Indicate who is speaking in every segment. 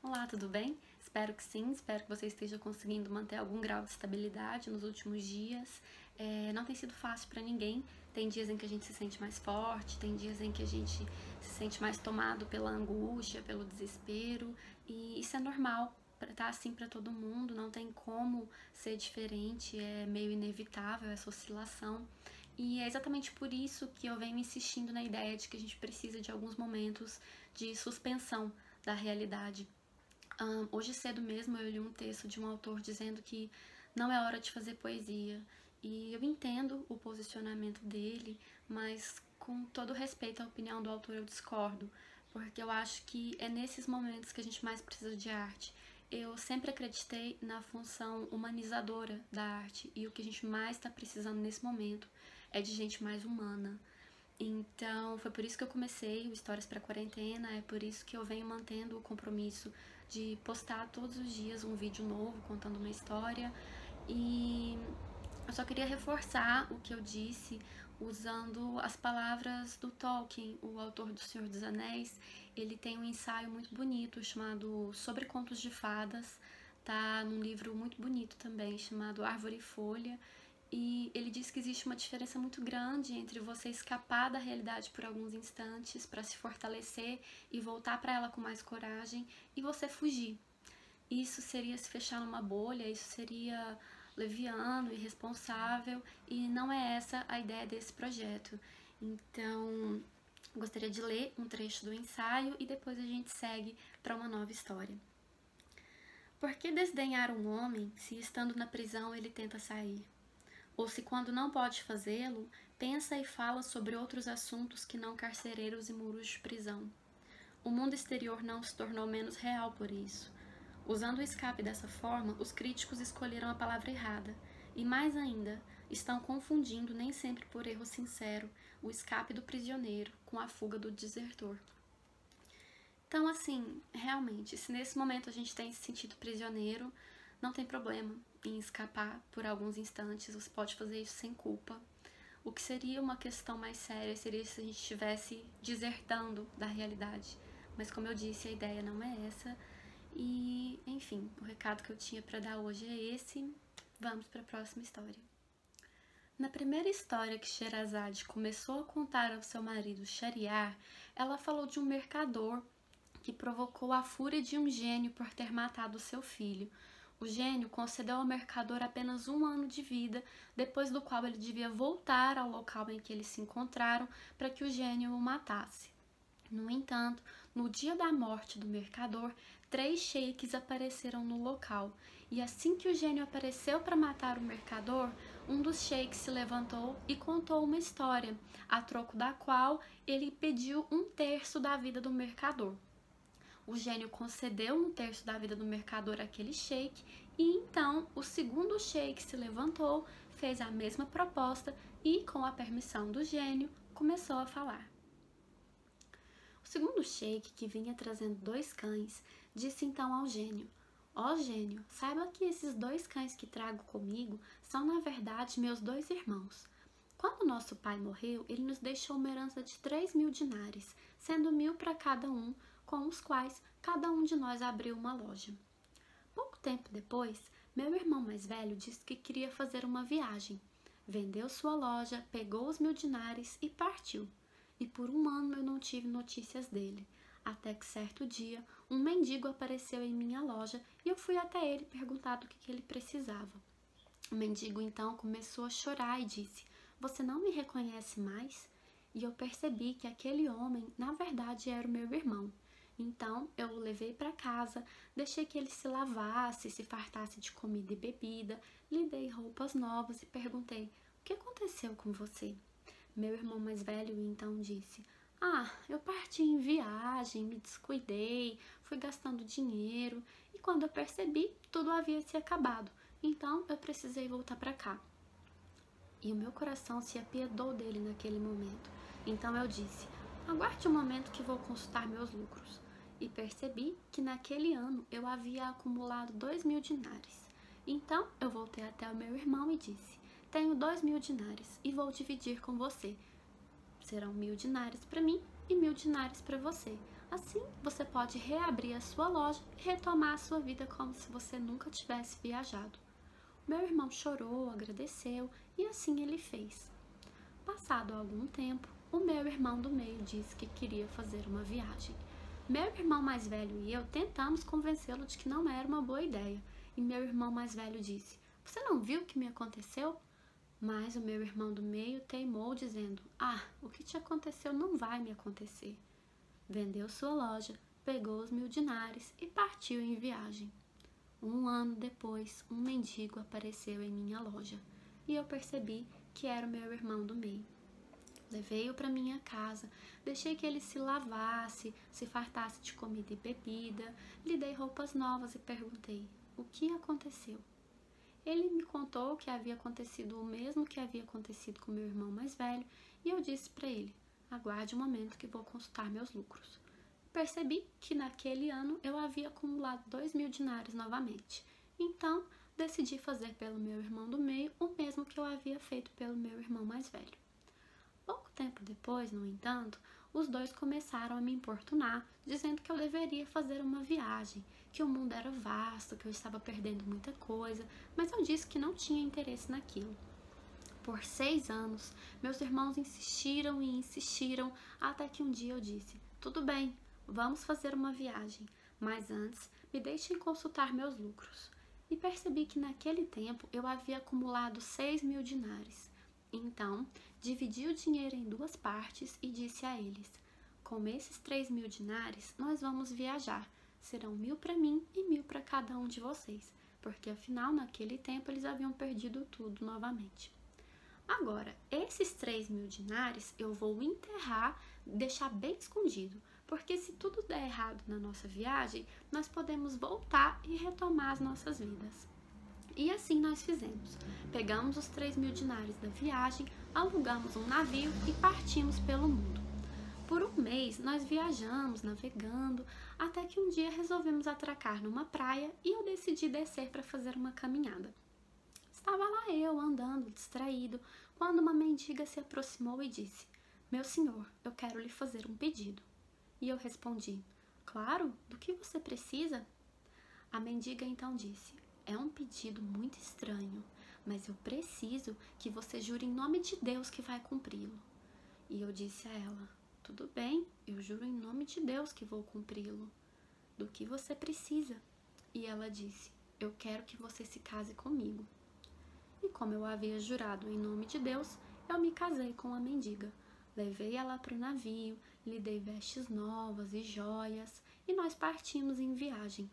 Speaker 1: Olá, tudo bem? Espero que sim, espero que você esteja conseguindo manter algum grau de estabilidade nos últimos dias. Não tem sido fácil para ninguém, tem dias em que a gente se sente mais forte, tem dias em que a gente se sente mais tomado pela angústia, pelo desespero, e isso é normal, tá assim para todo mundo, não tem como ser diferente, é meio inevitável essa oscilação. E é exatamente por isso que eu venho insistindo na ideia de que a gente precisa de alguns momentos de suspensão da realidade. Hoje cedo mesmo eu li um texto de um autor dizendo que não é hora de fazer poesia. E eu entendo o posicionamento dele, mas com todo respeito à opinião do autor eu discordo, porque eu acho que é nesses momentos que a gente mais precisa de arte. Eu sempre acreditei na função humanizadora da arte e o que a gente mais está precisando nesse momento é de gente mais humana. Então, foi por isso que eu comecei o Histórias para Quarentena, é por isso que eu venho mantendo o compromisso de postar todos os dias um vídeo novo contando uma história. E eu só queria reforçar o que eu disse usando as palavras do Tolkien, o autor do Senhor dos Anéis. Ele tem um ensaio muito bonito chamado Sobre Contos de Fadas, tá num livro muito bonito também chamado Árvore e Folha. E ele diz que existe uma diferença muito grande entre você escapar da realidade por alguns instantes para se fortalecer e voltar para ela com mais coragem e você fugir. Isso seria se fechar numa bolha, isso seria leviano, irresponsável, e não é essa a ideia desse projeto. Então, gostaria de ler um trecho do ensaio e depois a gente segue para uma nova história. Por que desdenhar um homem se estando na prisão ele tenta sair? Ou se quando não pode fazê-lo, pensa e fala sobre outros assuntos que não carcereiros e muros de prisão. O mundo exterior não se tornou menos real por isso. Usando o escape dessa forma, os críticos escolheram a palavra errada, e mais ainda, estão confundindo, nem sempre por erro sincero, o escape do prisioneiro com a fuga do desertor. Então, assim, realmente, se nesse momento a gente tem se sentido prisioneiro, não tem problema em escapar por alguns instantes, você pode fazer isso sem culpa. O que seria uma questão mais séria seria se a gente estivesse desertando da realidade. Mas como eu disse, a ideia não é essa. E, enfim, o recado que eu tinha para dar hoje é esse. Vamos para a próxima história. Na primeira história que Sherazade começou a contar ao seu marido Shahryar, ela falou de um mercador que provocou a fúria de um gênio por ter matado seu filho. O gênio concedeu ao mercador apenas 1 ano de vida, depois do qual ele devia voltar ao local em que eles se encontraram para que o gênio o matasse. No entanto, no dia da morte do mercador, 3 sheiks apareceram no local, e assim que o gênio apareceu para matar o mercador, um dos sheiks se levantou e contou uma história, a troco da qual ele pediu 1/3 da vida do mercador. O gênio concedeu 1/3 da vida do mercador àquele sheik, e então o segundo sheik se levantou, fez a mesma proposta e, com a permissão do gênio, começou a falar. O segundo sheik, que vinha trazendo 2 cães, disse então ao gênio: Ó gênio, saiba que esses 2 cães que trago comigo são na verdade meus 2 irmãos. Quando nosso pai morreu, ele nos deixou uma herança de 3.000 dinares, sendo 1.000 para cada um, com os quais cada um de nós abriu uma loja. Pouco tempo depois, meu irmão mais velho disse que queria fazer uma viagem. Vendeu sua loja, pegou os 1.000 dinares e partiu. E por 1 ano eu não tive notícias dele, até que certo dia um mendigo apareceu em minha loja e eu fui até ele perguntar do que ele precisava. O mendigo então começou a chorar e disse: Você não me reconhece mais? E eu percebi que aquele homem, na verdade, era o meu irmão. Então eu o levei para casa, deixei que ele se lavasse, se fartasse de comida e bebida, lhe dei roupas novas e perguntei: O que aconteceu com você? Meu irmão mais velho então disse: eu parti em viagem, me descuidei, fui gastando dinheiro e quando eu percebi, tudo havia se acabado. Então eu precisei voltar para cá. E o meu coração se apiedou dele naquele momento. Então eu disse: Aguarde um momento que vou consultar meus lucros. E percebi que naquele ano eu havia acumulado 2.000 dinares. Então eu voltei até o meu irmão e disse: Tenho 2.000 dinares e vou dividir com você. Serão 1.000 dinares para mim e 1.000 dinares para você. Assim, você pode reabrir a sua loja e retomar a sua vida como se você nunca tivesse viajado. Meu irmão chorou, agradeceu e assim ele fez. Passado algum tempo, o meu irmão do meio disse que queria fazer uma viagem. Meu irmão mais velho e eu tentamos convencê-lo de que não era uma boa ideia. E meu irmão mais velho disse: "Você não viu o que me aconteceu?" Mas o meu irmão do meio teimou, dizendo: "Ah, o que te aconteceu não vai me acontecer." Vendeu sua loja, pegou os 1.000 dinários e partiu em viagem. 1 ano depois, um mendigo apareceu em minha loja e eu percebi que era o meu irmão do meio. Levei-o para minha casa, deixei que ele se lavasse, se fartasse de comida e bebida, lhe dei roupas novas e perguntei: "O que aconteceu?" Ele me contou que havia acontecido o mesmo que havia acontecido com meu irmão mais velho e eu disse para ele: "Aguarde um momento que vou consultar meus lucros." Percebi que naquele ano eu havia acumulado 2.000 dinários novamente. Então, decidi fazer pelo meu irmão do meio o mesmo que eu havia feito pelo meu irmão mais velho. Pouco tempo depois, no entanto, os dois começaram a me importunar, dizendo que eu deveria fazer uma viagem, que o mundo era vasto, que eu estava perdendo muita coisa, mas eu disse que não tinha interesse naquilo. Por 6 anos, meus irmãos insistiram e insistiram, até que um dia eu disse: "Tudo bem, vamos fazer uma viagem, mas antes me deixem consultar meus lucros." E percebi que naquele tempo eu havia acumulado 6.000 dinários. Então, dividi o dinheiro em 2 partes e disse a eles: "Com esses 3.000 dinários, nós vamos viajar. Serão 1.000 para mim e 1.000 para cada um de vocês." Porque afinal, naquele tempo, eles haviam perdido tudo novamente. Agora, esses 3.000 dinários eu vou enterrar, deixar bem escondido, porque se tudo der errado na nossa viagem, nós podemos voltar e retomar as nossas vidas. E assim nós fizemos. Pegamos os 3.000 dinários da viagem, alugamos um navio e partimos pelo mundo. Por um mês nós viajamos, navegando, até que um dia resolvemos atracar numa praia e eu decidi descer para fazer uma caminhada. Estava lá eu, andando, distraído, quando uma mendiga se aproximou e disse: "Meu senhor, eu quero lhe fazer um pedido." E eu respondi: "Claro, do que você precisa?" A mendiga então disse: "É um pedido muito estranho, mas eu preciso que você jure em nome de Deus que vai cumpri-lo." E eu disse a ela: "Tudo bem, eu juro em nome de Deus que vou cumpri-lo." "Do que você precisa?" E ela disse: "Eu quero que você se case comigo." E como eu havia jurado em nome de Deus, eu me casei com a mendiga. Levei ela para o navio, lhe dei vestes novas e joias, e nós partimos em viagem.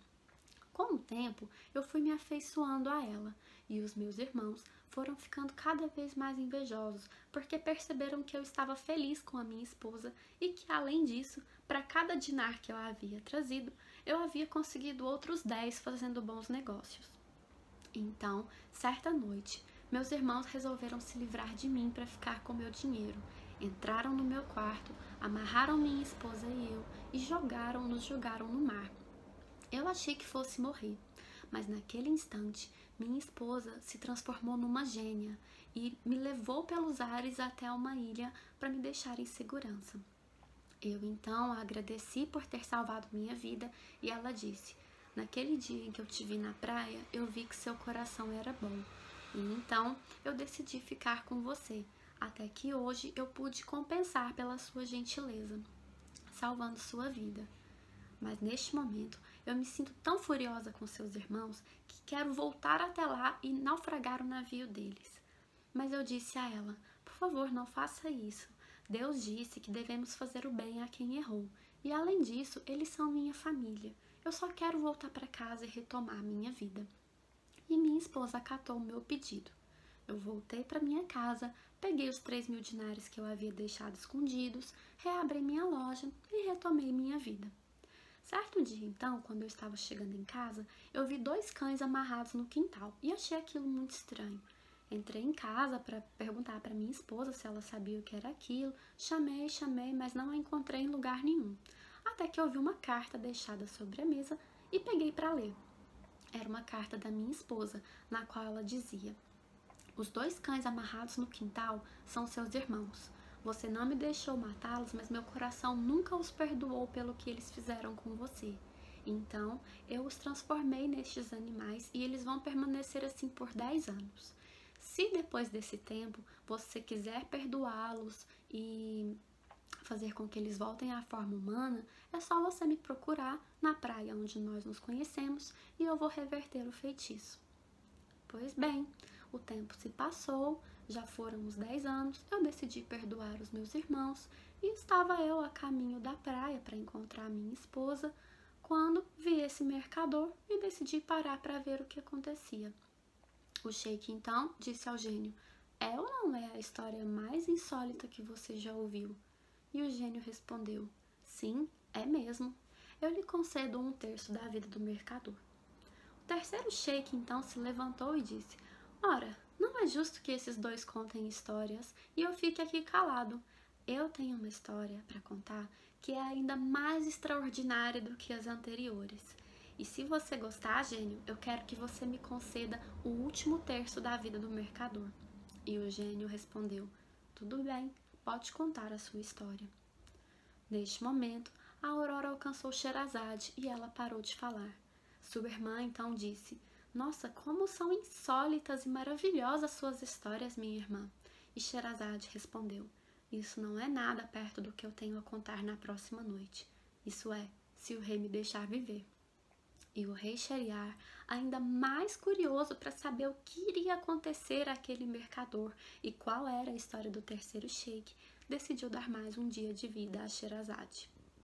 Speaker 1: Com o tempo, eu fui me afeiçoando a ela, e os meus irmãos foram ficando cada vez mais invejosos, porque perceberam que eu estava feliz com a minha esposa e que, além disso, para cada dinar que eu havia trazido, eu havia conseguido outros 10 fazendo bons negócios. Então, certa noite, meus irmãos resolveram se livrar de mim para ficar com meu dinheiro. Entraram no meu quarto, amarraram minha esposa e eu e nos jogaram no mar. Eu achei que fosse morrer, mas naquele instante, minha esposa se transformou numa gênia e me levou pelos ares até uma ilha para me deixar em segurança. Eu então a agradeci por ter salvado minha vida e ela disse: "Naquele dia em que eu te vi na praia, eu vi que seu coração era bom. E então eu decidi ficar com você, até que hoje eu pude compensar pela sua gentileza, salvando sua vida. Mas neste momento eu me sinto tão furiosa com seus irmãos que quero voltar até lá e naufragar o navio deles." Mas eu disse a ela: "Por favor, não faça isso. Deus disse que devemos fazer o bem a quem errou. E além disso, eles são minha família. Eu só quero voltar para casa e retomar minha vida." E minha esposa acatou o meu pedido. Eu voltei para minha casa, peguei os 3.000 dinários que eu havia deixado escondidos, reabri minha loja e retomei minha vida. Certo dia, então, quando eu estava chegando em casa, eu vi 2 cães amarrados no quintal e achei aquilo muito estranho. Entrei em casa para perguntar para minha esposa se ela sabia o que era aquilo, chamei, mas não a encontrei em lugar nenhum. Até que eu vi uma carta deixada sobre a mesa e peguei para ler. Era uma carta da minha esposa, na qual ela dizia: "Os 2 cães amarrados no quintal são seus irmãos. Você não me deixou matá-los, mas meu coração nunca os perdoou pelo que eles fizeram com você. Então, eu os transformei nestes animais e eles vão permanecer assim por 10 anos. Se depois desse tempo você quiser perdoá-los e fazer com que eles voltem à forma humana, é só você me procurar na praia onde nós nos conhecemos e eu vou reverter o feitiço. Pois bem, o tempo se passou, já foram uns 10 anos, eu decidi perdoar os meus irmãos e estava eu a caminho da praia para encontrar minha esposa, quando vi esse mercador e decidi parar para ver o que acontecia. O sheik então disse ao gênio: é ou não é a história mais insólita que você já ouviu? E o gênio respondeu: sim, é mesmo. Eu lhe concedo 1/3 da vida do mercador. O terceiro sheik então se levantou e disse: ora, não é justo que esses dois contem histórias e eu fique aqui calado. Eu tenho uma história para contar que é ainda mais extraordinária do que as anteriores. E se você gostar, gênio, eu quero que você me conceda o último terço da vida do mercador. E o gênio respondeu: tudo bem, pode contar a sua história. Neste momento, a Aurora alcançou Sherazade e ela parou de falar. Sua irmã então disse: nossa, como são insólitas e maravilhosas suas histórias, minha irmã. E Sherazade respondeu: isso não é nada perto do que eu tenho a contar na próxima noite. Isso é, se o rei me deixar viver. E o rei Shahryar, ainda mais curioso para saber o que iria acontecer àquele mercador e qual era a história do terceiro sheik, decidiu dar mais um dia de vida a Sherazade.